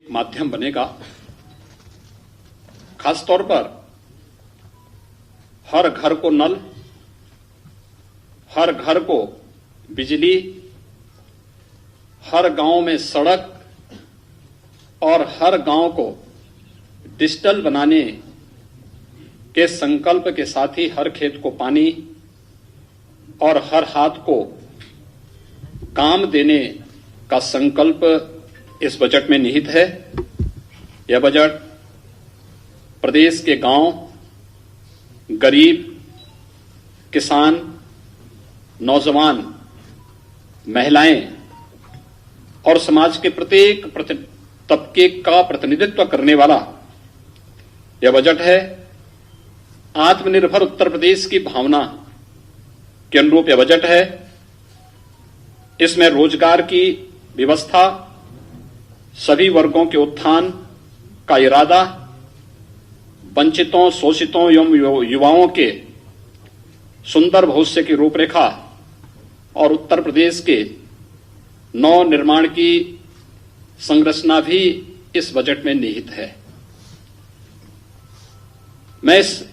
माध्यम बनेगा। खासतौर पर हर घर को नल, हर घर को बिजली, हर गांव में सड़क और हर गांव को डिजिटल बनाने के संकल्प के साथ ही हर खेत को पानी और हर हाथ को काम देने का संकल्प इस बजट में निहित है। यह बजट प्रदेश के गांव, गरीब, किसान, नौजवान, महिलाएं और समाज के प्रत्येक तबके का प्रतिनिधित्व करने वाला यह बजट है। आत्मनिर्भर उत्तर प्रदेश की भावना के अनुरूप यह बजट है। इसमें रोजगार की व्यवस्था, सभी वर्गों के उत्थान का इरादा, वंचितों, शोषितों एवं युवाओं के सुंदर भविष्य की रूपरेखा और उत्तर प्रदेश के नव निर्माण की संरचना भी इस बजट में निहित है। मैं इस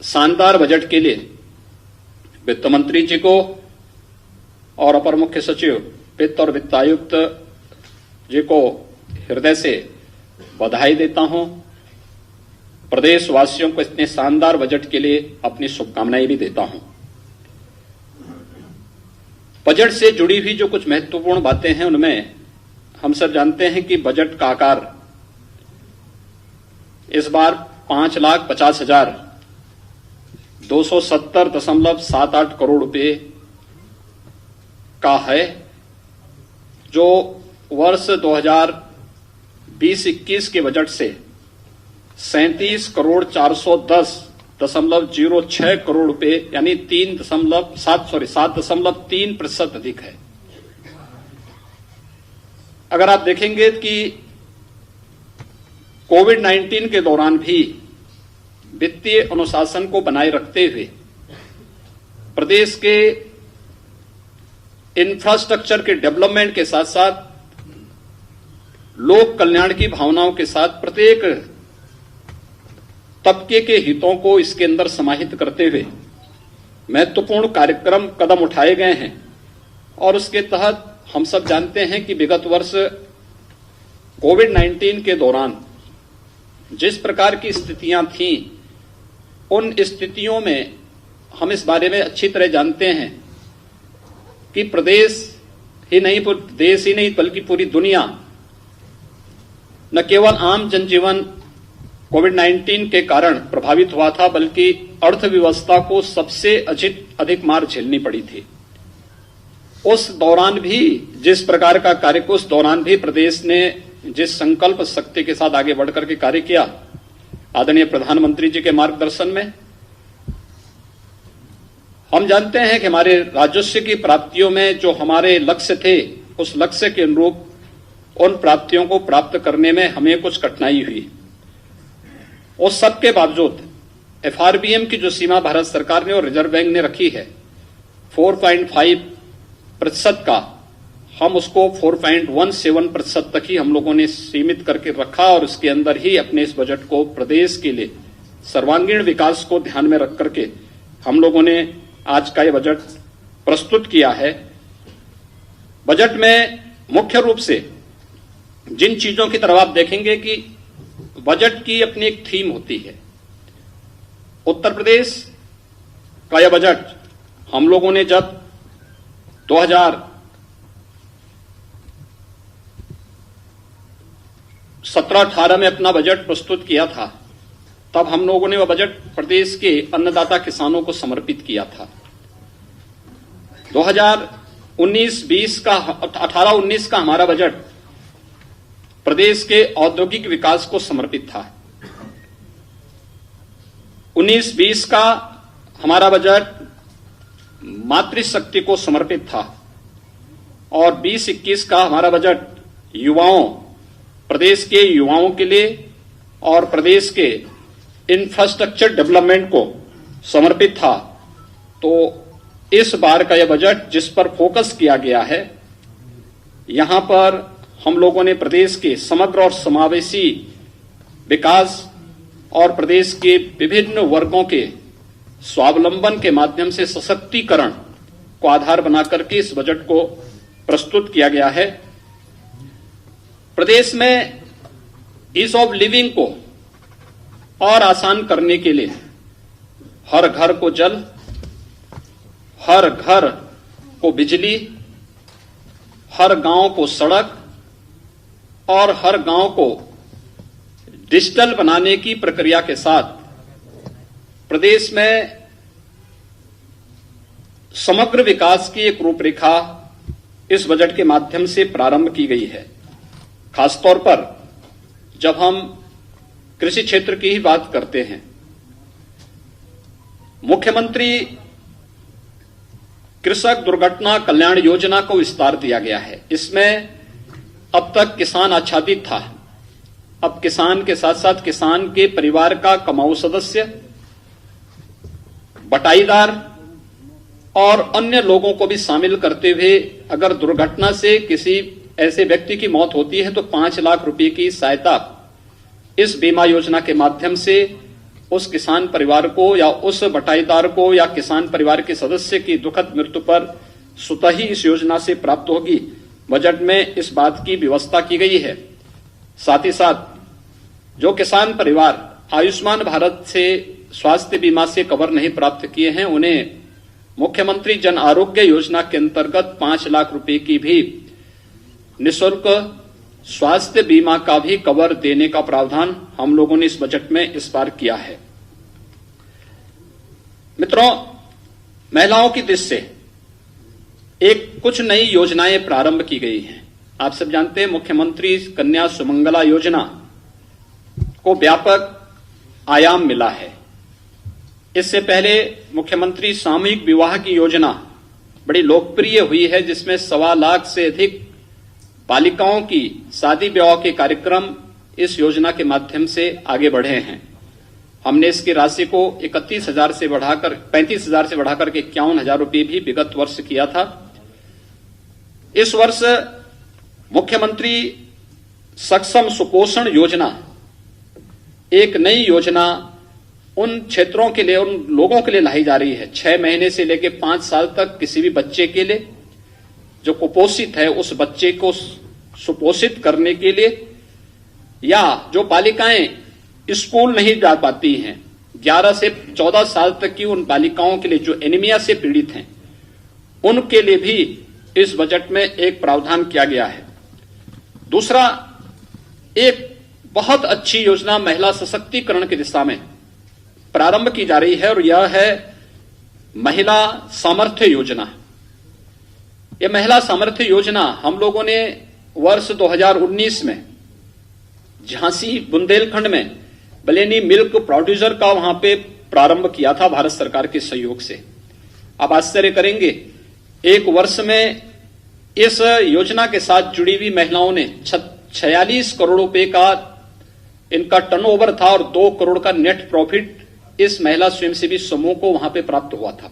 शानदार बजट के लिए वित्त मंत्री जी को और अपर मुख्य सचिव वित्त और वित्त आयुक्त जी को हृदय से बधाई देता हूं। प्रदेशवासियों को इतने शानदार बजट के लिए अपनी शुभकामनाएं भी देता हूं। बजट से जुड़ी हुई जो कुछ महत्वपूर्ण बातें हैं उनमें हम सब जानते हैं कि बजट का आकार इस बार 5,50,270.78 करोड़ रुपए का है, जो वर्ष 2020-21 के बजट से 37,410.06 करोड़ रुपए यानी 7.3% अधिक है। अगर आप देखेंगे कि कोविड-19 के दौरान भी वित्तीय अनुशासन को बनाए रखते हुए प्रदेश के इंफ्रास्ट्रक्चर के डेवलपमेंट के साथ साथ लोक कल्याण की भावनाओं के साथ प्रत्येक तबके के हितों को इसके अंदर समाहित करते हुए महत्वपूर्ण कार्यक्रम कदम उठाए गए हैं। और उसके तहत हम सब जानते हैं कि विगत वर्ष कोविड-19 के दौरान जिस प्रकार की स्थितियां थीं, उन स्थितियों में हम इस बारे में अच्छी तरह जानते हैं कि देश ही नहीं बल्कि पूरी दुनिया न केवल आम जनजीवन कोविड-19 के कारण प्रभावित हुआ था, बल्कि अर्थव्यवस्था को सबसे अधिक मार झेलनी पड़ी थी। उस दौरान भी जिस प्रकार का कार्य, उस दौरान भी प्रदेश ने जिस संकल्प शक्ति के साथ आगे बढ़कर के कार्य किया, आदरणीय प्रधानमंत्री जी के मार्गदर्शन में, हम जानते हैं कि हमारे राजस्व की प्राप्तियों में जो हमारे लक्ष्य थे, उस लक्ष्य के अनुरूप उन प्राप्तियों को प्राप्त करने में हमें कुछ कठिनाई हुई। उस सब के बावजूद एफआरबीएम की जो सीमा भारत सरकार ने और रिजर्व बैंक ने रखी है 4.5% का, हम उसको 4.17% तक ही हम लोगों ने सीमित करके रखा और उसके अंदर ही अपने इस बजट को प्रदेश के लिए सर्वांगीण विकास को ध्यान में रख करके हम लोगों ने आज का ये बजट प्रस्तुत किया है। बजट में मुख्य रूप से जिन चीजों की तरफ आप देखेंगे कि बजट की अपनी एक थीम होती है। उत्तर प्रदेश का यह बजट हम लोगों ने जब 2017-18 में अपना बजट प्रस्तुत किया था, तब हम लोगों ने वह बजट प्रदेश के अन्नदाता किसानों को समर्पित किया था। 2019-20 का 18-19 का हमारा बजट प्रदेश के औद्योगिक विकास को समर्पित था। 19-20 का हमारा बजट मातृशक्ति को समर्पित था और 20-21 का हमारा बजट प्रदेश के युवाओं के लिए और प्रदेश के इंफ्रास्ट्रक्चर डेवलपमेंट को समर्पित था। तो इस बार का यह बजट जिस पर फोकस किया गया है, यहां पर हम लोगों ने प्रदेश के समग्र और समावेशी विकास और प्रदेश के विभिन्न वर्गों के स्वावलंबन के माध्यम से सशक्तिकरण को आधार बनाकर के इस बजट को प्रस्तुत किया गया है। प्रदेश में ईज ऑफ लिविंग को और आसान करने के लिए हर घर को जल, हर घर को बिजली, हर गांव को सड़क और हर गांव को डिजिटल बनाने की प्रक्रिया के साथ प्रदेश में समग्र विकास की एक रूपरेखा इस बजट के माध्यम से प्रारंभ की गई है। खासतौर पर जब हम कृषि क्षेत्र की ही बात करते हैं, मुख्यमंत्री कृषक दुर्घटना कल्याण योजना को विस्तार दिया गया है। इसमें अब तक किसान आच्छादित था, अब किसान के साथ साथ किसान के परिवार का कमाऊ सदस्य, बटाईदार और अन्य लोगों को भी शामिल करते हुए अगर दुर्घटना से किसी ऐसे व्यक्ति की मौत होती है तो 5 लाख रुपए की सहायता इस बीमा योजना के माध्यम से उस किसान परिवार को या उस बटाईदार को या किसान परिवार के सदस्य की दुखद मृत्यु पर स्वतः ही इस योजना से प्राप्त होगी। बजट में इस बात की व्यवस्था की गई है। साथ ही साथ जो किसान परिवार आयुष्मान भारत से स्वास्थ्य बीमा से कवर नहीं प्राप्त किए हैं, उन्हें मुख्यमंत्री जन आरोग्य योजना के अंतर्गत 5 लाख रुपए की भी निःशुल्क स्वास्थ्य बीमा का भी कवर देने का प्रावधान हम लोगों ने इस बजट में इस बार किया है। मित्रों, महिलाओं की दृष्टि से कुछ नई योजनाएं प्रारंभ की गई हैं। आप सब जानते हैं मुख्यमंत्री कन्या सुमंगला योजना को व्यापक आयाम मिला है। इससे पहले मुख्यमंत्री सामूहिक विवाह की योजना बड़ी लोकप्रिय हुई है, जिसमें 1.25 लाख से अधिक बालिकाओं की शादी विवाह के कार्यक्रम इस योजना के माध्यम से आगे बढ़े हैं। हमने इसकी राशि को 35,000 से बढ़ाकर 51,000 रुपए भी विगत वर्ष किया था। इस वर्ष मुख्यमंत्री सक्षम सुपोषण योजना, एक नई योजना उन क्षेत्रों के लिए, उन लोगों के लिए लाई जा रही है 6 महीने से लेकर 5 साल तक किसी भी बच्चे के लिए जो कुपोषित है उस बच्चे को सुपोषित करने के लिए, या जो बालिकाएं स्कूल नहीं जा पाती हैं 11 से 14 साल तक की उन बालिकाओं के लिए जो एनीमिया से पीड़ित हैं, उनके लिए भी इस बजट में एक प्रावधान किया गया है। दूसरा, एक बहुत अच्छी योजना महिला सशक्तिकरण की दिशा में प्रारंभ की जा रही है और यह है महिला सामर्थ्य योजना। यह महिला सामर्थ्य योजना हम लोगों ने वर्ष 2019 में झांसी बुंदेलखंड में बलेनी मिल्क प्रोड्यूसर का वहां पे प्रारंभ किया था भारत सरकार के सहयोग से। आप आश्चर्य करेंगे, एक वर्ष में इस योजना के साथ जुड़ी हुई महिलाओं ने 46 करोड़ रुपए का इनका टर्नओवर था और 2 करोड़ का नेट प्रॉफिट इस महिला स्वयंसेवी समूह को वहां पे प्राप्त हुआ था।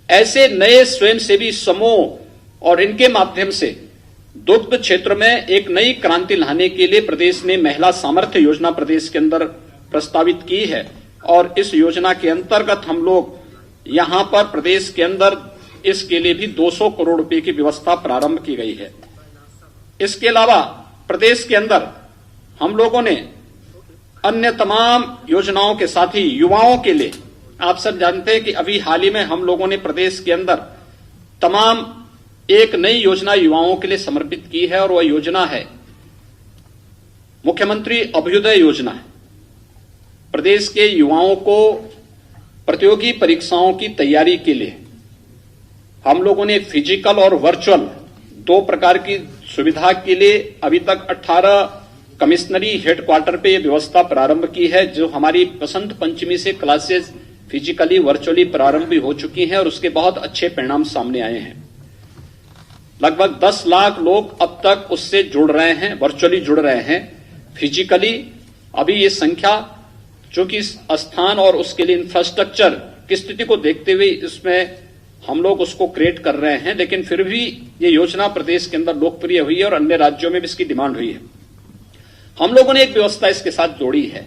ऐसे नए स्वयंसेवी समूह और इनके माध्यम से दुग्ध क्षेत्र में एक नई क्रांति लाने के लिए प्रदेश ने महिला सामर्थ्य योजना प्रदेश के अंदर प्रस्तावित की है और इस योजना के अंतर्गत हम लोग यहां पर प्रदेश के अंदर इसके लिए भी 200 करोड़ रुपए की व्यवस्था प्रारंभ की गई है। इसके अलावा प्रदेश के अंदर हम लोगों ने अन्य तमाम योजनाओं के साथ ही युवाओं के लिए, आप सब जानते हैं कि अभी हाल ही में हम लोगों ने प्रदेश के अंदर तमाम एक नई योजना युवाओं के लिए समर्पित की है और वह योजना है मुख्यमंत्री अभ्युदय योजना। प्रदेश के युवाओं को प्रतियोगी परीक्षाओं की तैयारी के लिए हम लोगों ने फिजिकल और वर्चुअल 2 प्रकार की सुविधा के लिए अभी तक 18 कमिश्नरी हेडक्वार्टर पे यह व्यवस्था प्रारंभ की है, जो हमारी बसंत पंचमी से क्लासेस फिजिकली वर्चुअली प्रारंभ भी हो चुकी हैं और उसके बहुत अच्छे परिणाम सामने आए हैं। लगभग 10 लाख लोग अब तक उससे जुड़ रहे हैं, वर्चुअली जुड़ रहे हैं। फिजिकली अभी ये संख्या, चूंकि स्थान और उसके लिए इंफ्रास्ट्रक्चर की स्थिति को देखते हुए इसमें हम लोग उसको क्रिएट कर रहे हैं, लेकिन फिर भी ये योजना प्रदेश के अंदर लोकप्रिय हुई है और अन्य राज्यों में भी इसकी डिमांड हुई है। हम लोगों ने एक व्यवस्था इसके साथ जोड़ी है।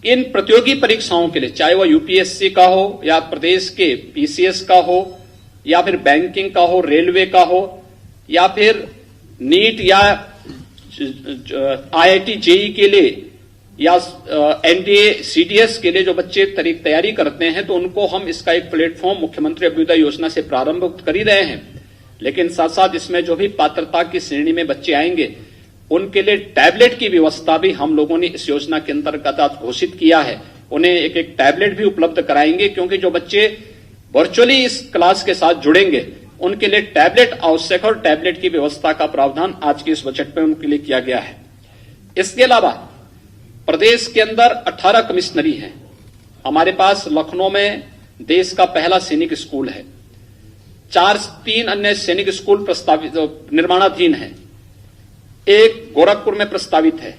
इन प्रतियोगी परीक्षाओं के लिए, चाहे वह यूपीएससी का हो या प्रदेश के पीसीएस का हो या फिर बैंकिंग का हो, रेलवे का हो या फिर नीट या आईआईटी जेई के लिए या एनडीए सीडीएस के लिए जो बच्चे तैयारी करते हैं, तो उनको हम इसका एक प्लेटफॉर्म मुख्यमंत्री अभ्युदय योजना से प्रारंभ कर ही रहे हैं। लेकिन साथ साथ इसमें जो भी पात्रता की श्रेणी में बच्चे आएंगे उनके लिए टैबलेट की व्यवस्था भी हम लोगों ने इस योजना के अंतर्गत घोषित किया है। उन्हें एक एक टैबलेट भी उपलब्ध कराएंगे, क्योंकि जो बच्चे वर्चुअली इस क्लास के साथ जुड़ेंगे उनके लिए टैबलेट आवश्यक है और टैबलेट की व्यवस्था का प्रावधान आज के इस बजट में उनके लिए किया गया है। इसके अलावा प्रदेश के अंदर 18 कमिश्नरी हैं। हमारे पास लखनऊ में देश का पहला सैनिक स्कूल है, 3 अन्य सैनिक स्कूल प्रस्तावित निर्माणाधीन है, एक गोरखपुर में प्रस्तावित है।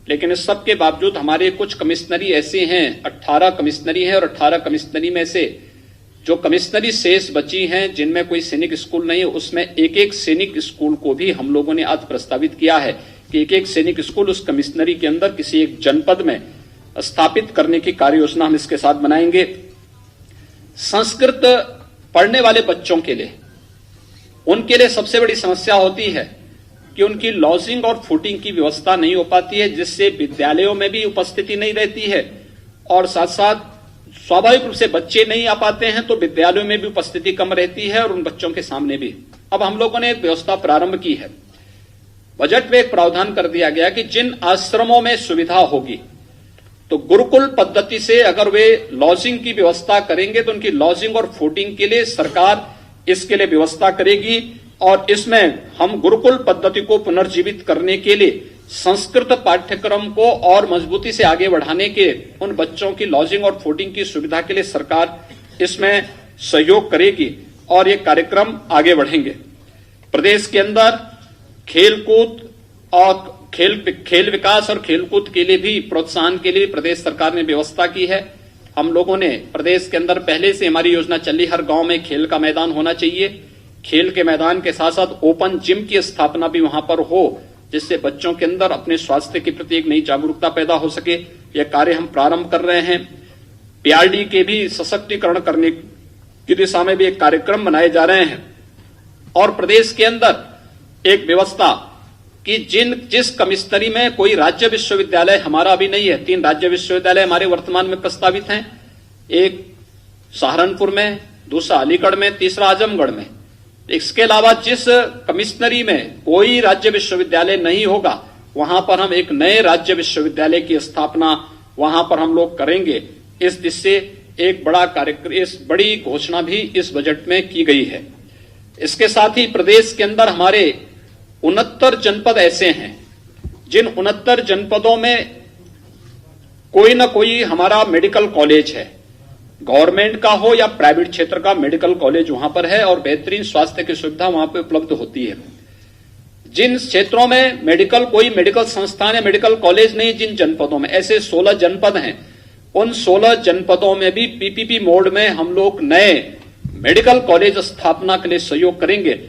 लेकिन इस सब के बावजूद हमारे कुछ कमिश्नरी ऐसे हैं, 18 कमिश्नरी है, और 18 कमिश्नरी में से जो कमिश्नरी शेष बची हैं जिनमें कोई सैनिक स्कूल नहीं है, उसमें एक एक सैनिक स्कूल को भी हम लोगों ने आज प्रस्तावित किया है कि एक एक सैनिक स्कूल उस कमिश्नरी के अंदर किसी एक जनपद में स्थापित करने की कार्य योजना हम इसके साथ बनाएंगे। संस्कृत पढ़ने वाले बच्चों के लिए, उनके लिए सबसे बड़ी समस्या होती है कि उनकी लॉजिंग और फूडिंग की व्यवस्था नहीं हो पाती है, जिससे विद्यालयों में भी उपस्थिति नहीं रहती है और साथ साथ स्वाभाविक रूप से बच्चे नहीं आ पाते हैं तो विद्यालयों में भी उपस्थिति कम रहती है और उन बच्चों के सामने भी। अब हम लोगों ने एक व्यवस्था प्रारंभ की है। बजट में एक प्रावधान कर दिया गया कि जिन आश्रमों में सुविधा होगी तो गुरुकुल पद्धति से अगर वे लॉजिंग की व्यवस्था करेंगे तो उनकी लॉजिंग और फूडिंग के लिए सरकार इसके लिए व्यवस्था करेगी। और इसमें हम गुरुकुल पद्धति को पुनर्जीवित करने के लिए संस्कृत पाठ्यक्रम को और मजबूती से आगे बढ़ाने के उन बच्चों की लॉजिंग और फूडिंग की सुविधा के लिए सरकार इसमें सहयोग करेगी और ये कार्यक्रम आगे बढ़ेंगे। प्रदेश के अंदर खेलकूद और खेल विकास और खेलकूद के लिए भी प्रोत्साहन के लिए प्रदेश सरकार ने व्यवस्था की है। हम लोगों ने प्रदेश के अंदर पहले से हमारी योजना चली, हर गांव में खेल का मैदान होना चाहिए। खेल के मैदान के साथ साथ ओपन जिम की स्थापना भी वहां पर हो, जिससे बच्चों के अंदर अपने स्वास्थ्य के प्रति एक नई जागरूकता पैदा हो सके। यह कार्य हम प्रारंभ कर रहे हैं। पीआरडी के भी सशक्तिकरण करने की दिशा में भी एक कार्यक्रम बनाए जा रहे हैं। और प्रदेश के अंदर एक व्यवस्था कि जिस कमिश्नरी में कोई राज्य विश्वविद्यालय हमारा अभी नहीं है, 3 राज्य विश्वविद्यालय हमारे वर्तमान में प्रस्तावित हैं, एक सहारनपुर में, दूसरा अलीगढ़ में, तीसरा आजमगढ़ में। इसके अलावा जिस कमिश्नरी में कोई राज्य विश्वविद्यालय नहीं होगा वहां पर हम एक नए राज्य विश्वविद्यालय की स्थापना वहां पर हम लोग करेंगे। इस दिशा से एक बड़ा कार्यक्रम, इस बड़ी घोषणा भी इस बजट में की गई है। इसके साथ ही प्रदेश के अंदर हमारे 69 जनपद ऐसे हैं जिन 69 जनपदों में कोई ना कोई हमारा मेडिकल कॉलेज है, गवर्नमेंट का हो या प्राइवेट क्षेत्र का मेडिकल कॉलेज वहां पर है और बेहतरीन स्वास्थ्य की सुविधा वहां पर उपलब्ध होती है। जिन क्षेत्रों में कोई मेडिकल संस्थान या मेडिकल कॉलेज नहीं, जिन जनपदों में ऐसे 16 जनपद हैं, उन 16 जनपदों में भी पीपीपी मोड में हम लोग नए मेडिकल कॉलेज स्थापना के लिए सहयोग करेंगे।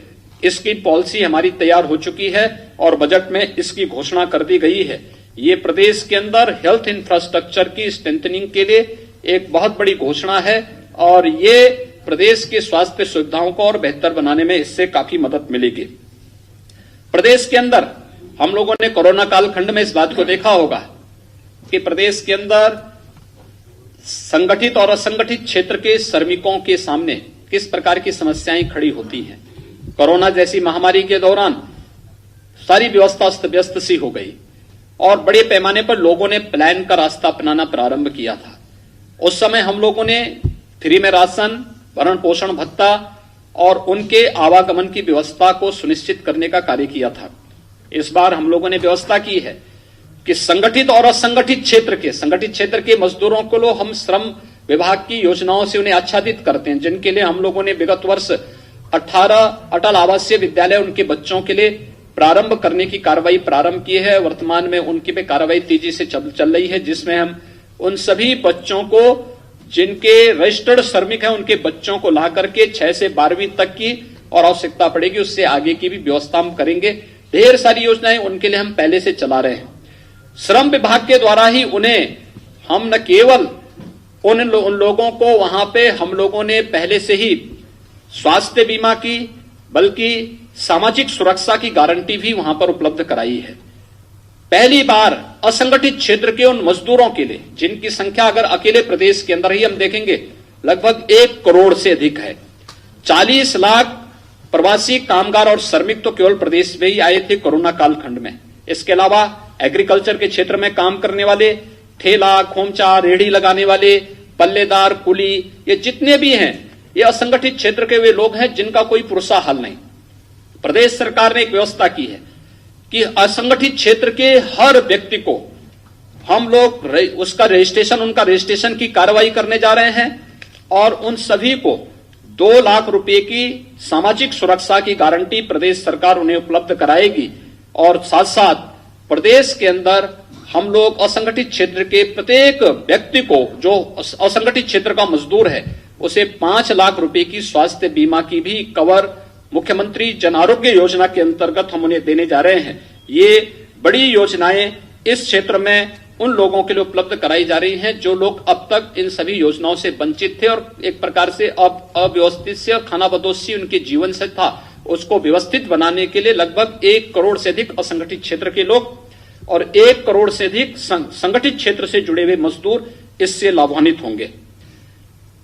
इसकी पॉलिसी हमारी तैयार हो चुकी है और बजट में इसकी घोषणा कर दी गई है। ये प्रदेश के अंदर हेल्थ इंफ्रास्ट्रक्चर की स्ट्रेंथनिंग के लिए एक बहुत बड़ी घोषणा है और ये प्रदेश की स्वास्थ्य सुविधाओं को और बेहतर बनाने में इससे काफी मदद मिलेगी। प्रदेश के अंदर हम लोगों ने कोरोना कालखंड में इस बात को देखा होगा कि प्रदेश के अंदर संगठित और असंगठित क्षेत्र के श्रमिकों के सामने किस प्रकार की समस्याएं खड़ी होती हैं। कोरोना जैसी महामारी के दौरान सारी व्यवस्था अस्त व्यस्त सी हो गई और बड़े पैमाने पर लोगों ने प्लान का रास्ता अपनाना प्रारंभ किया था। उस समय हम लोगों ने फ्री में राशन, भरण पोषण भत्ता और उनके आवागमन की व्यवस्था को सुनिश्चित करने का कार्य किया था। इस बार हम लोगों ने व्यवस्था की है कि संगठित और असंगठित क्षेत्र के मजदूरों को हम श्रम विभाग की योजनाओं से उन्हें आच्छादित करते हैं, जिनके लिए हम लोगों ने विगत वर्ष 18 अटल आवासीय विद्यालय उनके बच्चों के लिए प्रारंभ करने की कार्रवाई प्रारंभ की है। वर्तमान में उनकी पे कार्रवाई तेजी से चल रही है, जिसमें हम उन सभी बच्चों को जिनके रजिस्टर्ड श्रमिक हैं उनके बच्चों को ला करके 6 से 12वीं तक की और आवश्यकता पड़ेगी उससे आगे की भी व्यवस्था हम करेंगे। ढेर सारी योजनाएं उनके लिए हम पहले से चला रहे हैं। श्रम विभाग के द्वारा ही उन्हें हम न केवल उन लोगों को वहां पे हम लोगों ने पहले से ही स्वास्थ्य बीमा की बल्कि सामाजिक सुरक्षा की गारंटी भी वहां पर उपलब्ध कराई है। पहली बार असंगठित क्षेत्र के उन मजदूरों के लिए जिनकी संख्या अगर अकेले प्रदेश के अंदर ही हम देखेंगे लगभग 1 करोड़ से अधिक है। 40 लाख प्रवासी कामगार और श्रमिक तो केवल प्रदेश में ही आए थे कोरोना कालखंड में। इसके अलावा एग्रीकल्चर के क्षेत्र में काम करने वाले, ठेला खोमचा रेहड़ी लगाने वाले, पल्लेदार, कुली, ये जितने भी हैं ये असंगठित क्षेत्र के वे लोग हैं जिनका कोई पुरसा हल नहीं। प्रदेश सरकार ने एक व्यवस्था की है कि असंगठित क्षेत्र के हर व्यक्ति को हम लोग उनका रजिस्ट्रेशन की कार्रवाई करने जा रहे हैं और उन सभी को 2 लाख रुपए की सामाजिक सुरक्षा की गारंटी प्रदेश सरकार उन्हें उपलब्ध कराएगी। और साथ साथ प्रदेश के अंदर हम लोग असंगठित क्षेत्र के प्रत्येक व्यक्ति को जो असंगठित क्षेत्र का मजदूर है उसे 5 लाख रुपए की स्वास्थ्य बीमा की भी कवर मुख्यमंत्री जन आरोग्य योजना के अंतर्गत हम उन्हें देने जा रहे हैं। ये बड़ी योजनाएं इस क्षेत्र में उन लोगों के लिए उपलब्ध कराई जा रही हैं जो लोग अब तक इन सभी योजनाओं से वंचित थे और एक प्रकार से अव्यवस्थित से और खानाबदोशी उनके जीवन से था, उसको व्यवस्थित बनाने के लिए लगभग 1 करोड़ से अधिक असंगठित क्षेत्र के लोग और 1 करोड़ से अधिक संगठित क्षेत्र से जुड़े हुए मजदूर इससे लाभान्वित होंगे।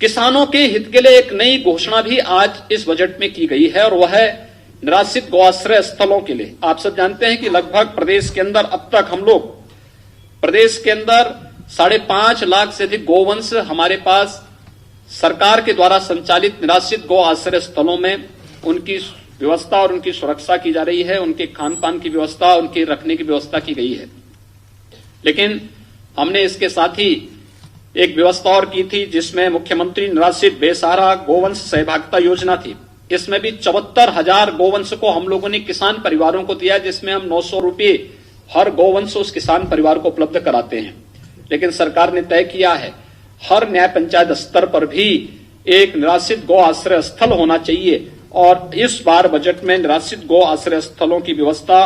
किसानों के हित के लिए एक नई घोषणा भी आज इस बजट में की गई है और वह है निराश्रित गौआश्रय स्थलों के लिए। आप सब जानते हैं कि लगभग प्रदेश के अंदर अब तक हम लोग प्रदेश के अंदर 5.5 लाख से अधिक गौवंश हमारे पास सरकार के द्वारा संचालित निराश्रित गौ आश्रय स्थलों में उनकी व्यवस्था और उनकी सुरक्षा की जा रही है, उनके खान पान की व्यवस्था, उनके रखने की व्यवस्था की गई है। लेकिन हमने इसके साथ ही एक व्यवस्था और की थी जिसमें मुख्यमंत्री निराश्रित बेसहारा गोवंश सहभागिता योजना थी। इसमें भी 74,000 गोवंश को हम लोगों ने किसान परिवारों को दिया, जिसमें हम 900 रुपये हर गोवंश उस किसान परिवार को उपलब्ध कराते हैं। लेकिन सरकार ने तय किया है हर न्याय पंचायत स्तर पर भी एक निराश्रित गौ आश्रय स्थल होना चाहिए और इस बार बजट में निराश्रित गौ आश्रय स्थलों की व्यवस्था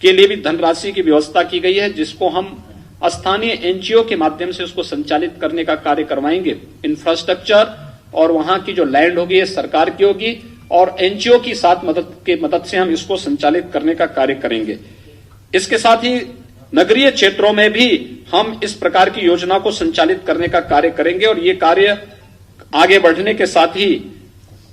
के लिए भी धनराशि की व्यवस्था की गई है, जिसको हम स्थानीय एनजीओ के माध्यम से उसको संचालित करने का कार्य करवाएंगे। इंफ्रास्ट्रक्चर और वहां की जो लैंड होगी ये सरकार की होगी और एनजीओ की साथ मदद से हम इसको संचालित करने का कार्य करेंगे। इसके साथ ही नगरीय क्षेत्रों में भी हम इस प्रकार की योजना को संचालित करने का कार्य करेंगे और ये कार्य आगे बढ़ने के साथ ही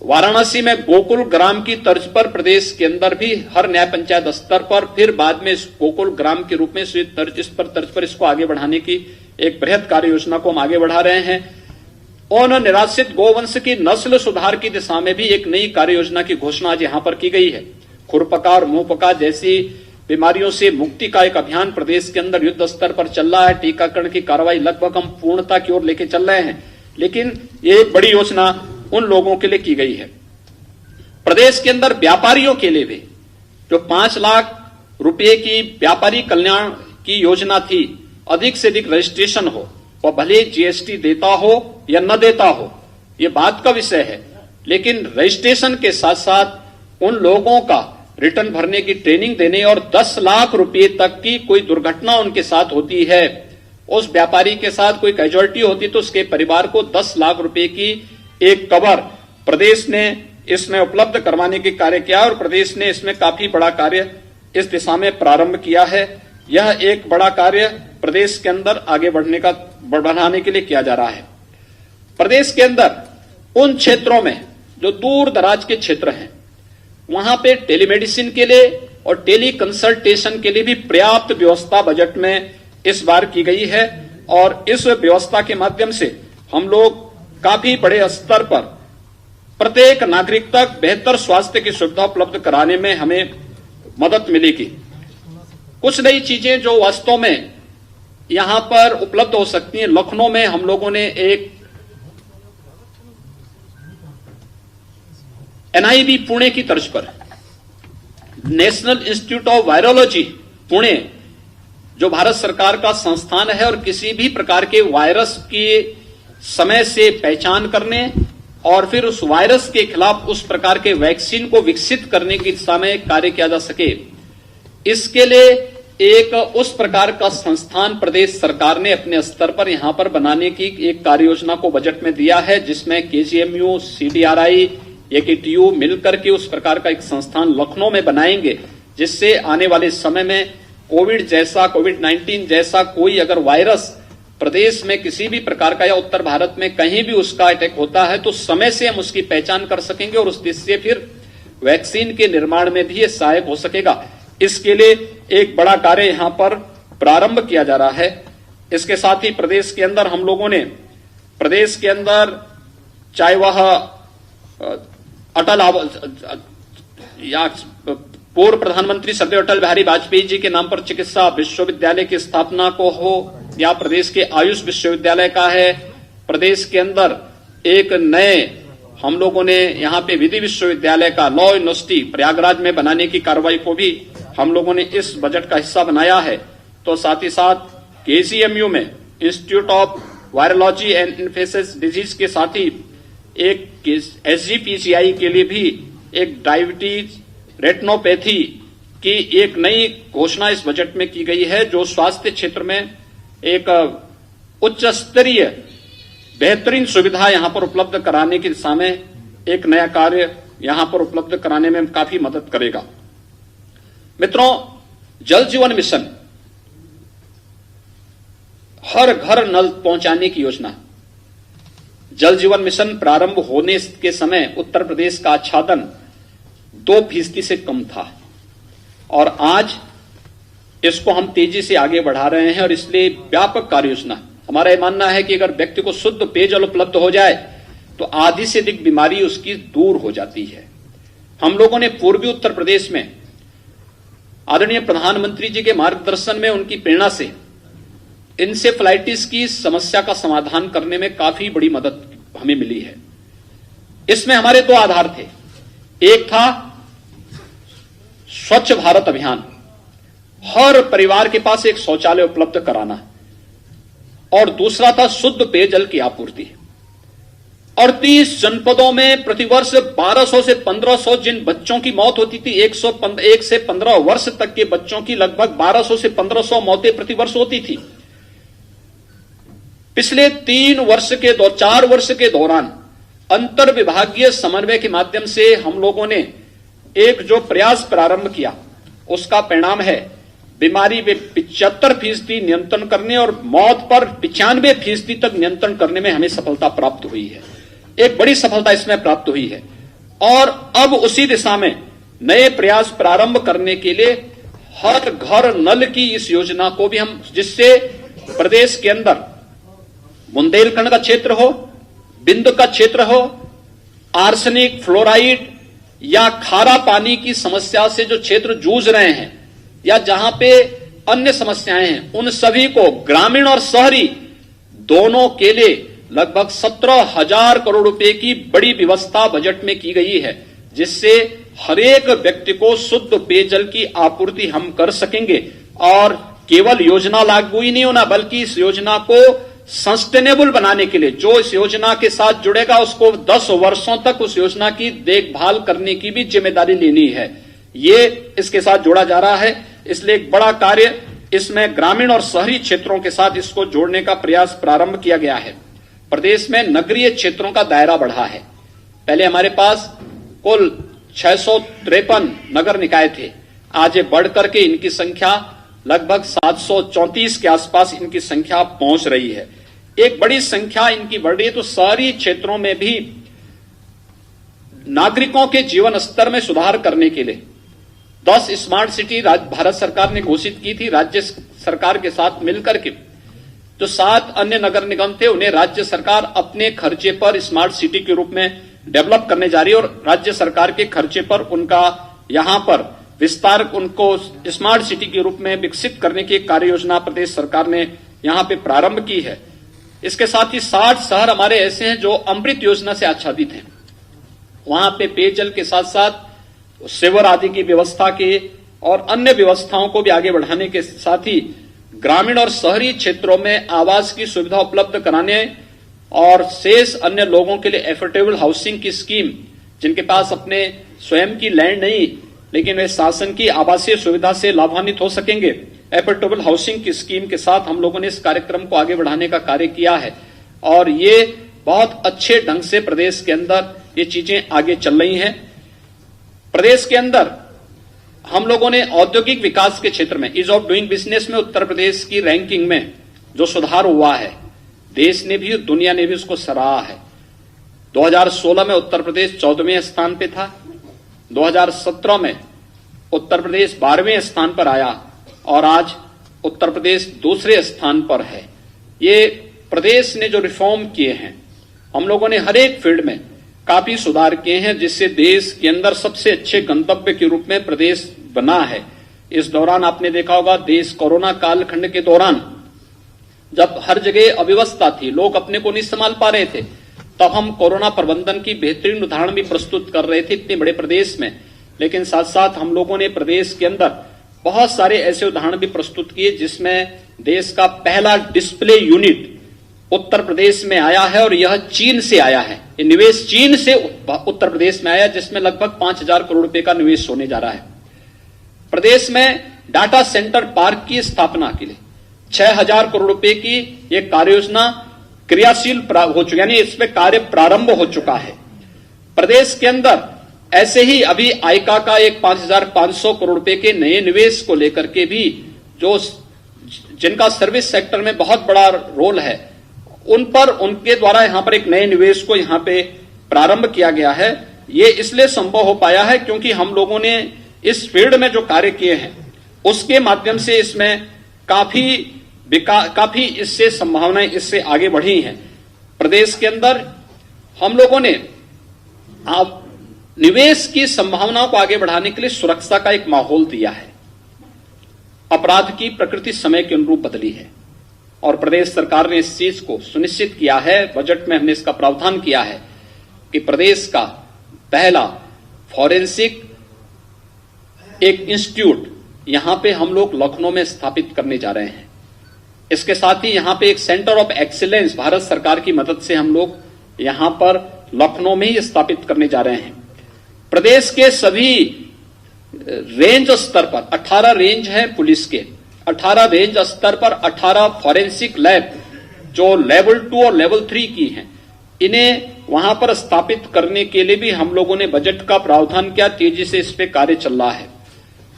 वाराणसी में गोकुल ग्राम की तर्ज पर प्रदेश के अंदर भी हर न्याय पंचायत स्तर पर फिर बाद में इस गोकुल ग्राम के रूप में इस तर्ज पर इसको आगे बढ़ाने की एक बृहद कार्य योजना को हम आगे बढ़ा रहे हैं। और निराश्रित गोवंश की नस्ल सुधार की दिशा में भी एक नई कार्य योजना की घोषणा आज यहां पर की गई है। खुरपका और मुंहपका जैसी बीमारियों से मुक्ति का एक अभियान प्रदेश के अंदर युद्ध स्तर पर चल रहा है। टीकाकरण की कार्रवाई लगभग हम पूर्णता की ओर लेके चल रहे हैं, लेकिन ये एक बड़ी योजना उन लोगों के लिए की गई है। प्रदेश के अंदर व्यापारियों के लिए भी जो 5 लाख रुपए की व्यापारी कल्याण की योजना थी, अधिक से अधिक रजिस्ट्रेशन हो, वह भले जीएसटी देता हो या न देता हो, यह बात का विषय है, लेकिन रजिस्ट्रेशन के साथ साथ उन लोगों का रिटर्न भरने की ट्रेनिंग देने और 10 लाख रुपए तक की कोई दुर्घटना उनके साथ होती है, उस व्यापारी के साथ कोई कैजुअलिटी होती तो उसके परिवार को 10 लाख रुपए की एक कवर प्रदेश ने इसमें उपलब्ध करवाने के कार्य किया और प्रदेश ने इसमें काफी बड़ा कार्य इस दिशा में प्रारंभ किया है। यह एक बड़ा कार्य प्रदेश के अंदर आगे बढ़ाने के लिए किया जा रहा है। प्रदेश के अंदर उन क्षेत्रों में जो दूर दराज के क्षेत्र हैं, वहां पे टेलीमेडिसिन के लिए और टेली कंसल्टेशन के लिए भी पर्याप्त व्यवस्था बजट में इस बार की गई है और इस व्यवस्था के माध्यम से हम लोग काफी बड़े स्तर पर प्रत्येक नागरिक तक बेहतर स्वास्थ्य की सुविधा उपलब्ध कराने में हमें मदद मिलेगी। कुछ नई चीजें जो वास्तव में यहां पर उपलब्ध हो सकती हैं, लखनऊ में हम लोगों ने एक एनआईवी पुणे की तर्ज पर national institute of virology Pune, जो भारत सरकार का संस्थान है और किसी भी प्रकार के वायरस की समय से पहचान करने और फिर उस वायरस के खिलाफ उस प्रकार के वैक्सीन को विकसित करने की दिशा में कार्य किया जा सके, इसके लिए एक उस प्रकार का संस्थान प्रदेश सरकार ने अपने स्तर पर यहां पर बनाने की एक कार्य योजना को बजट में दिया है, जिसमें केजीएमयू, सीडीआरआई, एकेटीयू मिलकर के उस प्रकार का एक संस्थान लखनऊ में बनाएंगे, जिससे आने वाले समय में कोविड-19 जैसा कोई अगर वायरस प्रदेश में किसी भी प्रकार का या उत्तर भारत में कहीं भी उसका अटैक होता है तो समय से हम उसकी पहचान कर सकेंगे और उस दिशा से फिर वैक्सीन के निर्माण में भी ये सहायक हो सकेगा। इसके लिए एक बड़ा कार्य यहां पर प्रारंभ किया जा रहा है। इसके साथ ही प्रदेश के अंदर हम लोगों ने प्रदेश के अंदर चाहे वह या पूर्व प्रधानमंत्री श्री अटल बिहारी वाजपेयी जी के नाम पर चिकित्सा विश्वविद्यालय की स्थापना को हो या प्रदेश के आयुष विश्वविद्यालय का है, प्रदेश के अंदर एक नए हम लोगों ने यहां पे विधि विश्वविद्यालय का लॉ यूनिवर्सिटी प्रयागराज में बनाने की कार्रवाई को भी हम लोगों ने इस बजट का हिस्सा बनाया है। तो साथ ही साथ केजीएमयू में institute of virology and infectious disease के साथ ही एक एसजीपीजीआई के लिए भी एक डायबिटीज रेटिनोपैथी की एक नई घोषणा इस बजट में की गई है, जो स्वास्थ्य क्षेत्र में एक उच्च स्तरीय बेहतरीन सुविधा यहां पर उपलब्ध कराने की दिशा में एक नया कार्य यहां पर उपलब्ध कराने में काफी मदद करेगा। मित्रों, जल जीवन मिशन हर घर नल पहुंचाने की योजना। जल जीवन मिशन प्रारंभ होने के समय उत्तर प्रदेश का आच्छादन 2% से कम था और आज इसको हम तेजी से आगे बढ़ा रहे हैं और इसलिए व्यापक कार्य योजना। हमारा यह मानना है कि अगर व्यक्ति को शुद्ध पेयजल उपलब्ध हो जाए तो आधी से अधिक बीमारी उसकी दूर हो जाती है। हम लोगों ने पूर्वी उत्तर प्रदेश में आदरणीय प्रधानमंत्री जी के मार्गदर्शन में, उनकी प्रेरणा से इंसेफ्लाइटिस की समस्या का समाधान करने में काफी बड़ी मदद हमें मिली है। इसमें हमारे 2 आधार थे। एक था स्वच्छ भारत अभियान, हर परिवार के पास एक शौचालय उपलब्ध कराना, और दूसरा था शुद्ध पेयजल की आपूर्ति। 38 जनपदों में प्रतिवर्ष 1200 से 1500 जिन बच्चों की मौत होती थी, 1 से 15 वर्ष तक के बच्चों की लगभग 1200 से 1500 मौतें प्रतिवर्ष होती थी। पिछले 4 वर्ष के दौरान अंतर विभागीय समन्वय के माध्यम से हम लोगों ने एक जो प्रयास प्रारंभ किया, उसका परिणाम है बीमारी में 75% नियंत्रण करने और मौत पर 95% तक नियंत्रण करने में हमें सफलता प्राप्त हुई है। एक बड़ी सफलता इसमें प्राप्त हुई है और अब उसी दिशा में नए प्रयास प्रारंभ करने के लिए हर घर नल की इस योजना को भी हम, जिससे प्रदेश के अंदर बुंदेलखंड का क्षेत्र हो, बिंद का क्षेत्र हो, आर्सेनिक, फ्लोराइड या खारा पानी की समस्या से जो क्षेत्र जूझ रहे हैं या जहां पे अन्य समस्याएं हैं, उन सभी को ग्रामीण और शहरी दोनों के लिए लगभग 17,000 करोड़ रुपए की बड़ी व्यवस्था बजट में की गई है, जिससे हरेक व्यक्ति को शुद्ध पेयजल की आपूर्ति हम कर सकेंगे। और केवल योजना लागू ही नहीं होना, बल्कि इस योजना को सस्टेनेबल बनाने के लिए जो इस योजना के साथ जुड़ेगा उसको 10 वर्षों तक उस योजना की देखभाल करने की भी जिम्मेदारी लेनी है। ये इसके साथ जोड़ा जा रहा है, इसलिए एक बड़ा कार्य इसमें ग्रामीण और शहरी क्षेत्रों के साथ इसको जोड़ने का प्रयास प्रारंभ किया गया है। प्रदेश में नगरीय क्षेत्रों का दायरा बढ़ा है। पहले हमारे पास कुल 653 नगर निकाय थे, आज ये बढ़ करके इनकी संख्या लगभग 734 के आसपास इनकी संख्या पहुंच रही है। एक बड़ी संख्या इनकी बढ़ रही है, तो शहरी क्षेत्रों में भी नागरिकों के जीवन स्तर में सुधार करने के लिए 10 स्मार्ट सिटी भारत सरकार ने घोषित की थी। राज्य सरकार के साथ मिलकर के जो 7 अन्य नगर निगम थे, उन्हें राज्य सरकार अपने खर्चे पर स्मार्ट सिटी के रूप में डेवलप करने जा रही है और राज्य सरकार के खर्चे पर उनका यहां पर विस्तार, उनको स्मार्ट सिटी के रूप में विकसित करने की एक कार्य योजना प्रदेश सरकार ने यहां पे प्रारंभ की है। इसके साथ ही 60 शहर हमारे ऐसे हैं जो अमृत योजना से आच्छादित हैं। वहां पे पेयजल के साथ साथ सेवर आदि की व्यवस्था के और अन्य व्यवस्थाओं को भी आगे बढ़ाने के साथ ही ग्रामीण और शहरी क्षेत्रों में आवास की सुविधा उपलब्ध कराने और शेष अन्य लोगों के लिए एफोर्डेबल हाउसिंग की स्कीम, जिनके पास अपने स्वयं की लैंड नहीं लेकिन वे शासन की आवासीय सुविधा से लाभान्वित हो सकेंगे, एफोर्डेबल हाउसिंग की स्कीम के साथ हम लोगों ने इस कार्यक्रम को आगे बढ़ाने का कार्य किया है। और ये बहुत अच्छे ढंग से प्रदेश के अंदर ये चीजें आगे चल रही हैं। प्रदेश के अंदर हम लोगों ने औद्योगिक विकास के क्षेत्र में ईज ऑफ डूइंग बिजनेस में उत्तर प्रदेश की रैंकिंग में जो सुधार हुआ है, देश ने भी दुनिया ने भी उसको सराहा है। 2016 में उत्तर प्रदेश 14वें स्थान पे था, 2017 में उत्तर प्रदेश 12वें स्थान पर आया और आज उत्तर प्रदेश दूसरे स्थान पर है। ये प्रदेश ने जो रिफॉर्म किए हैं, हम लोगों ने हर एक फील्ड में काफी सुधार किए हैं, जिससे देश के अंदर सबसे अच्छे गंतव्य के रूप में प्रदेश बना है। इस दौरान आपने देखा होगा, देश कोरोना कालखंड के दौरान जब हर जगह अव्यवस्था थी, लोग अपने को नहीं संभाल पा रहे थे, तब हम कोरोना प्रबंधन की बेहतरीन उदाहरण भी प्रस्तुत कर रहे थे इतने बड़े प्रदेश में। लेकिन साथ साथ हम लोगों ने प्रदेश के अंदर बहुत सारे ऐसे उदाहरण भी प्रस्तुत किए जिसमें देश का पहला डिस्प्ले यूनिट उत्तर प्रदेश में आया है और यह चीन से आया है। ये निवेश चीन से उत्तर प्रदेश में आया, जिसमें लगभग 5,000 करोड़ रुपए का निवेश होने जा रहा है। प्रदेश में डाटा सेंटर पार्क की स्थापना के लिए 6,000 करोड़ रुपए की एक कार्य योजना क्रियाशील हो चुकी, यानी इसमें कार्य प्रारंभ हो चुका है। प्रदेश के अंदर ऐसे ही अभी आइका का एक 5,500 करोड़ रुपए के नए निवेश को लेकर के भी जो जिनका सर्विस सेक्टर में बहुत बड़ा रोल है, उन पर उनके द्वारा यहां पर एक नए निवेश को यहां पे प्रारंभ किया गया है। ये इसलिए संभव हो पाया है क्योंकि हम लोगों ने इस फील्ड में जो कार्य किए हैं उसके माध्यम से इसमें काफी इससे संभावनाएं इससे आगे बढ़ी हैं। प्रदेश के अंदर हम लोगों ने निवेश की संभावनाओं को आगे बढ़ाने के लिए सुरक्षा का एक माहौल दिया है। अपराध की प्रकृति समय के अनुरूप बदली है और प्रदेश सरकार ने इस चीज को सुनिश्चित किया है। बजट में हमने इसका प्रावधान किया है कि प्रदेश का पहला फॉरेंसिक एक इंस्टीट्यूट यहां पे हम लोग लखनऊ में स्थापित करने जा रहे हैं। इसके साथ ही यहां पे एक सेंटर ऑफ एक्सीलेंस भारत सरकार की मदद से हम लोग यहां पर लखनऊ में ही स्थापित करने जा रहे हैं। प्रदेश के सभी रेंज स्तर पर 18 रेंज है पुलिस के, 18 रेंज स्तर पर 18 फॉरेंसिक लैब जो लेवल 2 और लेवल 3 की हैं, इन्हें वहां पर स्थापित करने के लिए भी हम लोगों ने बजट का प्रावधान किया। तेजी से इस पे कार्य चल रहा है।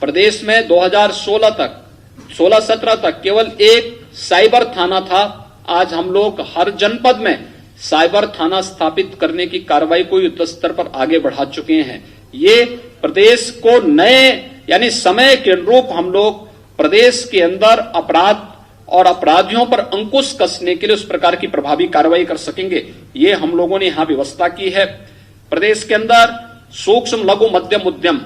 प्रदेश में 2016-17 तक केवल एक साइबर थाना था। आज हम लोग हर जनपद में साइबर थाना स्थापित करने की कार्रवाई को युद्ध स्तर पर आगे बढ़ा चुके हैं। ये प्रदेश को नए यानी समय के अनुरूप हम लोग प्रदेश के अंदर अपराध और अपराधियों पर अंकुश कसने के लिए उस प्रकार की प्रभावी कार्रवाई कर सकेंगे, ये हम लोगों ने यहां व्यवस्था की है। प्रदेश के अंदर सूक्ष्म लघु मध्यम उद्यम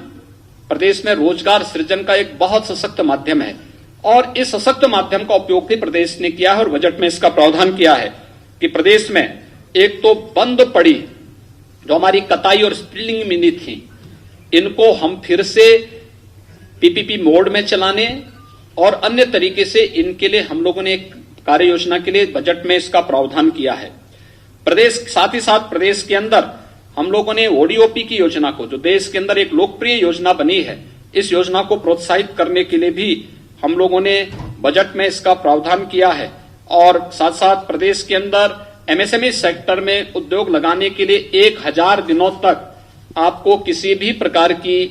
प्रदेश में रोजगार सृजन का एक बहुत सशक्त माध्यम है और इस सशक्त माध्यम का उपयोग भी प्रदेश ने किया है और बजट में इसका प्रावधान किया है कि प्रदेश में एक तो बंद पड़ी जो हमारी कताई और स्पिनिंग मिली थी, इनको हम फिर से पीपीपी मोड में चलाने और अन्य तरीके से इनके लिए हम लोगों ने एक कार्य योजना के लिए बजट में इसका प्रावधान किया है। साथ ही साथ प्रदेश के अंदर हम लोगों ने ओडीओपी की योजना को, जो देश के अंदर एक लोकप्रिय योजना बनी है, इस योजना को प्रोत्साहित करने के लिए भी हम लोगों ने बजट में इसका प्रावधान किया है। और साथ साथ प्रदेश के अंदर एमएसएमई सेक्टर में उद्योग लगाने के लिए 1000 दिनों तक आपको किसी भी प्रकार की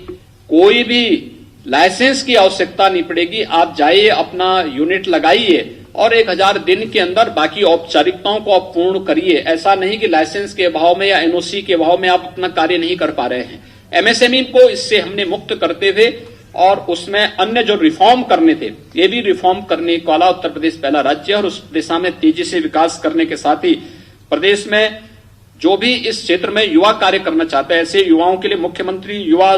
कोई भी लाइसेंस की आवश्यकता नहीं पड़ेगी। आप जाइए, अपना यूनिट लगाइए और 1000 दिन के अंदर बाकी औपचारिकताओं को आप पूर्ण करिए। ऐसा नहीं कि लाइसेंस के अभाव में या एनओसी के अभाव में आप अपना कार्य नहीं कर पा रहे हैं। एमएसएमई को इससे हमने मुक्त करते हुए और उसमें अन्य जो रिफॉर्म करने थे, ये भी रिफॉर्म करने वाला उत्तर प्रदेश पहला राज्य है और उस दिशा में तेजी से विकास करने के साथ ही प्रदेश में जो भी इस क्षेत्र में युवा कार्य करना चाहते हैं, ऐसे युवाओं के लिए मुख्यमंत्री युवा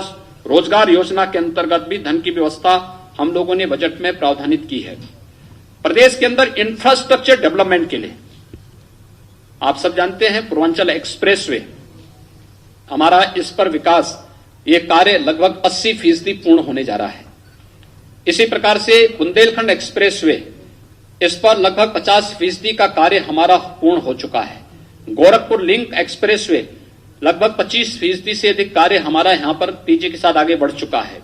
रोजगार योजना के अंतर्गत भी धन की व्यवस्था हम लोगों ने बजट में प्रावधानित की है। प्रदेश के अंदर इंफ्रास्ट्रक्चर डेवलपमेंट के लिए आप सब जानते हैं पूर्वांचल एक्सप्रेसवे, हमारा इस पर विकास ये कार्य लगभग 80% पूर्ण होने जा रहा है। इसी प्रकार से बुंदेलखंड एक्सप्रेसवे, इस पर लगभग 50% का कार्य हमारा पूर्ण हो चुका है। गोरखपुर लिंक एक्सप्रेसवे लगभग 25% से अधिक कार्य हमारा यहां पर तेजी के साथ आगे बढ़ चुका है।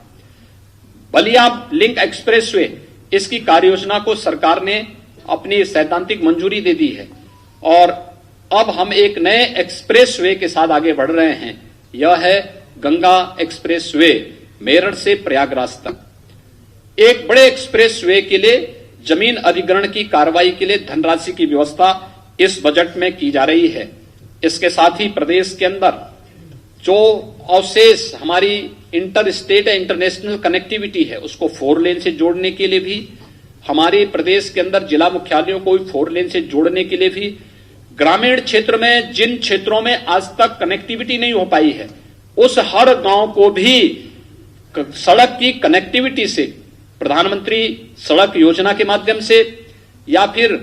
बलिया लिंक एक्सप्रेसवे, इसकी कार्य योजना को सरकार ने अपनी सैद्धांतिक मंजूरी दे दी है और अब हम एक नए एक्सप्रेसवे के साथ आगे बढ़ रहे हैं। यह है गंगा एक्सप्रेसवे, मेरठ से प्रयागराज तक। एक बड़े एक्सप्रेसवे के लिए जमीन अधिग्रहण की कार्रवाई के लिए धनराशि की व्यवस्था इस बजट में की जा रही है। इसके साथ ही प्रदेश के अंदर जो अवशेष हमारी इंटर स्टेट या इंटरनेशनल कनेक्टिविटी है, उसको 4 लेन से जोड़ने के लिए भी, हमारे प्रदेश के अंदर जिला मुख्यालयों को 4 लेन से जोड़ने के लिए भी, ग्रामीण क्षेत्र में जिन क्षेत्रों में आज तक कनेक्टिविटी नहीं हो पाई है, उस हर गांव को भी सड़क की कनेक्टिविटी से प्रधानमंत्री सड़क योजना के माध्यम से या फिर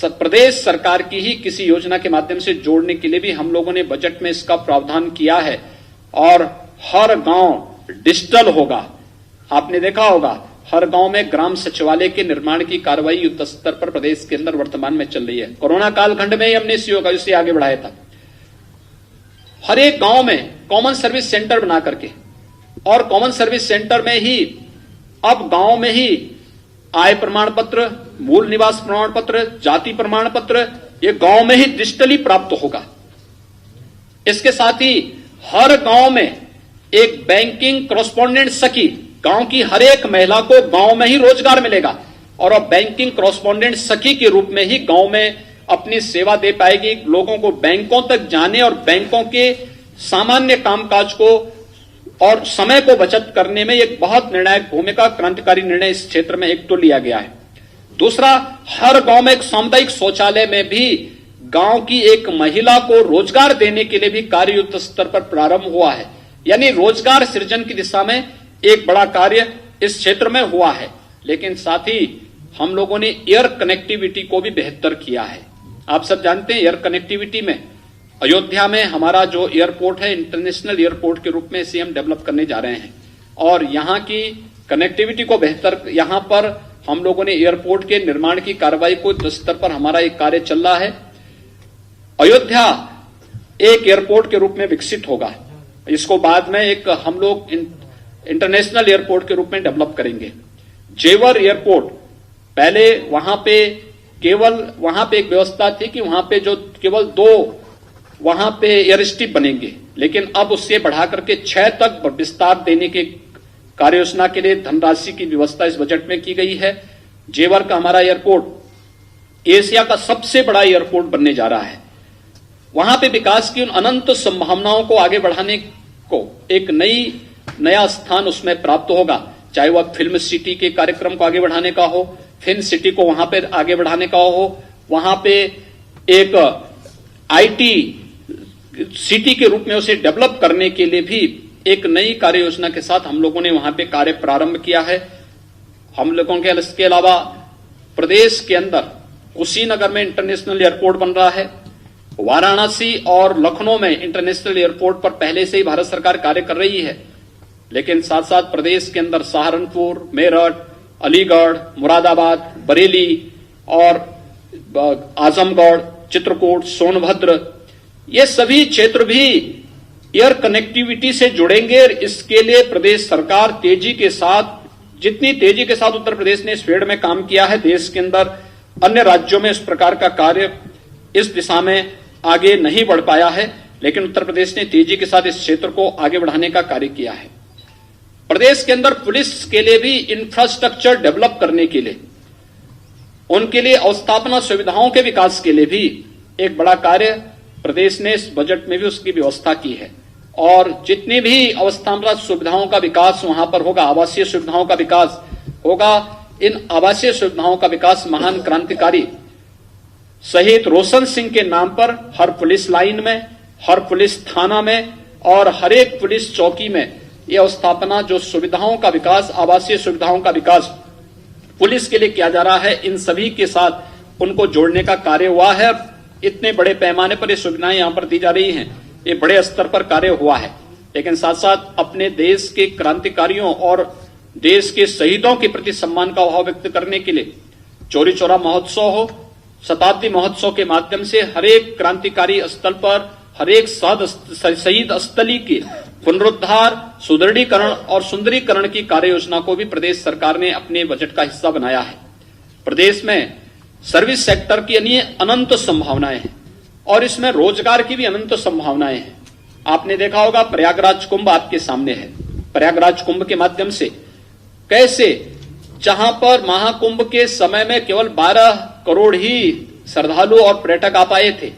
प्रदेश सरकार की ही किसी योजना के माध्यम से जोड़ने के लिए भी हम लोगों ने बजट में इसका प्रावधान किया है और हर गांव डिजिटल होगा। आपने देखा होगा हर गांव में ग्राम सचिवालय के निर्माण की कार्रवाई युद्ध स्तर पर प्रदेश के अंदर वर्तमान में चल रही है। कोरोना कालखंड में ही हमने इसे आगे बढ़ाया था। हर एक गांव में कॉमन सर्विस सेंटर बना करके, और कॉमन सर्विस सेंटर में ही अब गांव में ही आय प्रमाण पत्र, मूल निवास प्रमाण पत्र, जाति प्रमाण पत्र, ये गांव में ही डिजिटली प्राप्त होगा। इसके साथ ही हर गांव में एक बैंकिंग कॉरेस्पॉन्डेंट सखी, गांव की हर एक महिला को गांव में ही रोजगार मिलेगा और अब बैंकिंग कॉरेस्पॉन्डेंट सखी के रूप में ही गांव में अपनी सेवा दे पाएगी। लोगों को बैंकों तक जाने और बैंकों के सामान्य कामकाज को और समय को बचत करने में एक बहुत निर्णायक भूमिका, क्रांतिकारी निर्णय इस क्षेत्र में एक तो लिया गया है। दूसरा, हर गांव में एक सामुदायिक शौचालय में भी गांव की एक महिला को रोजगार देने के लिए भी कार्य युद्ध स्तर पर प्रारंभ हुआ है। यानी रोजगार सृजन की दिशा में एक बड़ा कार्य इस क्षेत्र में हुआ है। लेकिन साथ ही हम लोगों ने एयर कनेक्टिविटी को भी बेहतर किया है। आप सब जानते हैं एयर कनेक्टिविटी में अयोध्या में हमारा जो एयरपोर्ट है, इंटरनेशनल एयरपोर्ट के रूप में इसे हम डेवलप करने जा रहे हैं और यहां की कनेक्टिविटी को बेहतर, यहां पर हम लोगों ने एयरपोर्ट के निर्माण की कार्रवाई को युद्ध स्तर पर हमारा एक कार्य चल रहा है। अयोध्या एक एयरपोर्ट के रूप में विकसित होगा, इसको बाद में एक हम लोग इंटरनेशनल एयरपोर्ट के रूप में डेवलप करेंगे। जेवर एयरपोर्ट, पहले वहां पे एक व्यवस्था थी कि वहां पे जो केवल 2 वहां पे एयर स्ट्रिप बनेंगे, लेकिन अब उससे बढ़ा करके 6 तक विस्तार देने के कार्य योजना के लिए धनराशि की व्यवस्था इस बजट में की गई है। जेवर का हमारा एयरपोर्ट एशिया का सबसे बड़ा एयरपोर्ट बनने जा रहा है। वहां पे विकास की उन अनंत संभावनाओं को आगे बढ़ाने को एक नया स्थान उसमें प्राप्त होगा, चाहे वह फिल्म सिटी के कार्यक्रम को आगे बढ़ाने का हो, फिल्म सिटी को वहां पे आगे बढ़ाने का हो, वहां पे एक आईटी सिटी के रूप में उसे डेवलप करने के लिए भी एक नई कार्य योजना के साथ हम लोगों ने वहां पे कार्य प्रारंभ किया है। हम लोगों के इसके अलावा प्रदेश के अंदर कुशीनगर में इंटरनेशनल एयरपोर्ट बन रहा है। वाराणसी और लखनऊ में इंटरनेशनल एयरपोर्ट पर पहले से ही भारत सरकार कार्य कर रही है, लेकिन साथ साथ प्रदेश के अंदर सहारनपुर, मेरठ, अलीगढ़, मुरादाबाद, बरेली और आजमगढ़, चित्रकूट, सोनभद्र, ये सभी क्षेत्र भी एयर कनेक्टिविटी से जुड़ेंगे। और इसके लिए प्रदेश सरकार तेजी के साथ, जितनी तेजी के साथ उत्तर प्रदेश ने इस फील्ड में काम किया है, देश के अंदर अन्य राज्यों में इस प्रकार का कार्य इस दिशा में आगे नहीं बढ़ पाया है, लेकिन उत्तर प्रदेश ने तेजी के साथ इस क्षेत्र को आगे बढ़ाने का कार्य किया है। प्रदेश के अंदर पुलिस के लिए भी इंफ्रास्ट्रक्चर डेवलप करने के लिए, उनके लिए अवस्थापना सुविधाओं के विकास के लिए भी एक बड़ा कार्य प्रदेश ने इस बजट में भी उसकी व्यवस्था की है। और जितनी भी अवस्थापना सुविधाओं का विकास वहां पर होगा, आवासीय सुविधाओं का विकास होगा, इन आवासीय सुविधाओं का विकास महान क्रांतिकारी शहीद रोशन सिंह के नाम पर हर पुलिस लाइन में, हर पुलिस थाना में और हर एक पुलिस चौकी में ये अवस्थापना जो सुविधाओं का विकास, आवासीय सुविधाओं का विकास पुलिस के लिए किया जा रहा है, इन सभी के साथ उनको जोड़ने का कार्य हुआ है। इतने बड़े पैमाने पर ये सुविधाएं यहां पर दी जा रही हैं, ये बड़े स्तर पर कार्य हुआ है। लेकिन साथ साथ अपने देश के क्रांतिकारियों और देश के शहीदों के प्रति सम्मान का भाव व्यक्त करने के लिए चौरी चौरा महोत्सव हो, शताब्दी महोत्सव के माध्यम से हर एक क्रांतिकारी स्थल पर हर एक शहीद स्थली के पुनरुद्धार, सुदृढ़ीकरण और सुंदरीकरण की कार्य योजना को भी प्रदेश सरकार ने अपने बजट का हिस्सा बनाया है। प्रदेश में सर्विस सेक्टर की अनंत संभावनाएं हैं और इसमें रोजगार की भी अनंत संभावनाएं हैं। आपने देखा होगा प्रयागराज कुंभ आपके सामने है। प्रयागराज कुंभ के माध्यम से कैसे जहां पर महाकुंभ के समय में केवल 12 करोड़ ही श्रद्धालु और पर्यटक आ पाए थे,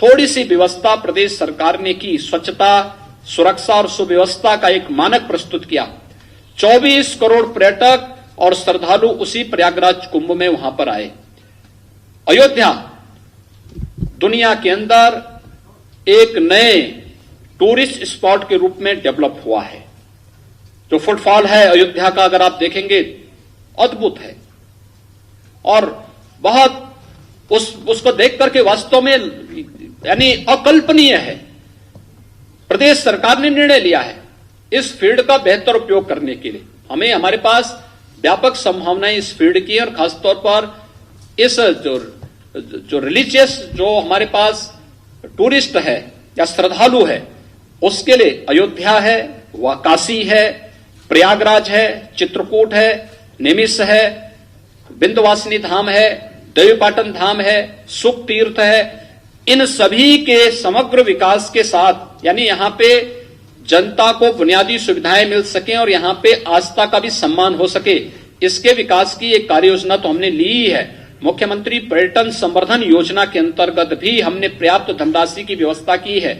थोड़ी सी व्यवस्था प्रदेश सरकार ने की, स्वच्छता, सुरक्षा और सुव्यवस्था का एक मानक प्रस्तुत किया। 24 करोड़ पर्यटक और श्रद्धालु उसी प्रयागराज कुंभ में वहां पर आए। अयोध्या दुनिया के अंदर एक नए टूरिस्ट स्पॉट के रूप में डेवलप हुआ है। जो फुटफॉल है अयोध्या का अगर आप देखेंगे अद्भुत है और बहुत उसको देख करके वास्तव में यानी अकल्पनीय है। प्रदेश सरकार ने निर्णय लिया है इस फील्ड का बेहतर उपयोग करने के लिए। हमें हमारे पास व्यापक संभावनाएं इस फील्ड की और खासतौर पर इस जो रिलीजियस जो हमारे पास टूरिस्ट है या श्रद्धालु है उसके लिए अयोध्या है, वह काशी है, प्रयागराज है, चित्रकूट है, निमिष है, विंध्यवासिनी धाम है, देवीपाटन धाम है, सुख तीर्थ है। इन सभी के समग्र विकास के साथ यानी यहां पे जनता को बुनियादी सुविधाएं मिल सके और यहां पे आस्था का भी सम्मान हो सके, इसके विकास की एक कार्य योजना तो हमने ली ही है। मुख्यमंत्री पर्यटन संवर्धन योजना के अंतर्गत भी हमने पर्याप्त धनराशि की व्यवस्था की है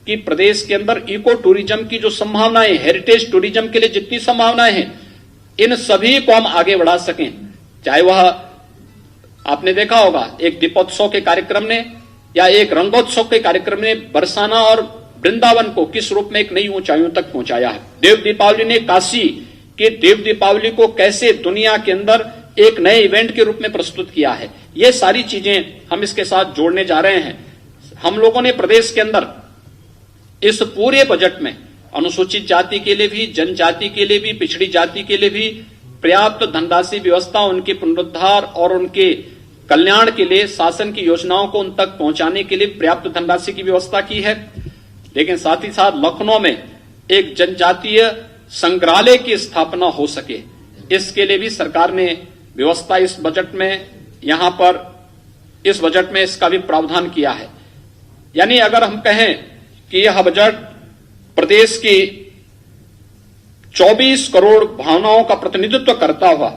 कि प्रदेश के अंदर इको टूरिज्म की जो संभावनाएं, हेरिटेज टूरिज्म के लिए जितनी संभावनाएं हैं, इन सभी को हम आगे बढ़ा सकें। चाहे वह आपने देखा होगा एक दीपोत्सव के कार्यक्रम ने या एक रंगोत्सव के कार्यक्रम ने बरसाना और वृंदावन को किस रूप में एक नई ऊंचाइयों तक पहुंचाया है। देव दीपावली ने काशी के देव दीपावली को कैसे दुनिया के अंदर एक नए इवेंट के रूप में प्रस्तुत किया है। ये सारी चीजें हम इसके साथ जोड़ने जा रहे हैं। हम लोगों ने प्रदेश के अंदर इस पूरे बजट में अनुसूचित जाति के लिए भी, जनजाति के लिए भी, पिछड़ी जाति के लिए भी पर्याप्त धनराशि व्यवस्था, उनके पुनरुद्धार और उनके कल्याण के लिए शासन की योजनाओं को उन तक पहुंचाने के लिए पर्याप्त धनराशि की व्यवस्था की है। लेकिन साथ ही साथ लखनऊ में एक जनजातीय संग्रहालय की स्थापना हो सके, इसके लिए भी सरकार ने व्यवस्था इस बजट में यहां पर इस बजट में इसका भी प्रावधान किया है। यानी अगर हम कहें कि यह बजट प्रदेश की 24 करोड़ भावनाओं का प्रतिनिधित्व करता हुआ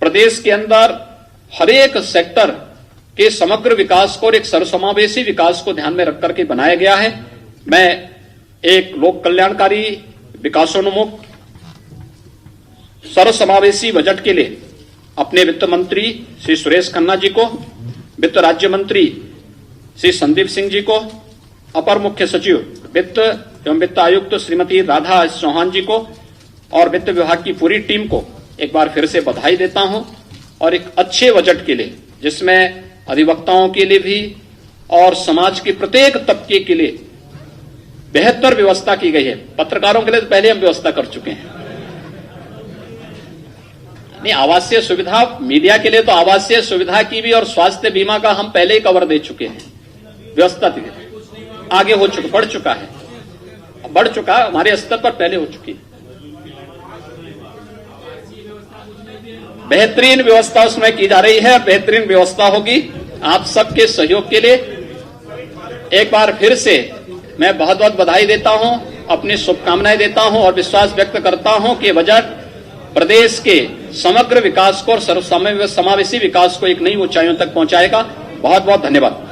प्रदेश के अंदर हर एक सेक्टर के समग्र विकास को और एक सर्वसमावेशी विकास को ध्यान में रख करके बनाया गया है। मैं एक लोक कल्याणकारी, विकासोन्मुख, सर्वसमावेशी बजट के लिए अपने वित्त मंत्री श्री सुरेश खन्ना जी को, वित्त राज्य मंत्री श्री संदीप सिंह जी को, अपर मुख्य सचिव वित्त एवं वित्त आयुक्त श्रीमती राधा चौहान जी को और वित्त विभाग की पूरी टीम को एक बार फिर से बधाई देता हूं और एक अच्छे बजट के लिए जिसमें अधिवक्ताओं के लिए भी और समाज के प्रत्येक तबके के लिए बेहतर व्यवस्था की गई है। पत्रकारों के लिए तो पहले हम व्यवस्था कर चुके हैं। नहीं, आवासीय सुविधा, मीडिया के लिए तो आवासीय सुविधा की भी और स्वास्थ्य बीमा का हम पहले ही कवर दे चुके हैं। व्यवस्था आगे हो चुका, बढ़ चुका है, बढ़ चुका, हमारे स्तर पर पहले हो चुकी है। बेहतरीन व्यवस्था उसमें की जा रही है, बेहतरीन व्यवस्था होगी। आप सबके सहयोग के लिए एक बार फिर से मैं बहुत बहुत बधाई देता हूं, अपनी शुभकामनाएं देता हूं और विश्वास व्यक्त करता हूं कि बजट प्रदेश के समग्र विकास को और सर्वसमावेशी विकास को एक नई ऊंचाइयों तक पहुंचाएगा। बहुत बहुत धन्यवाद।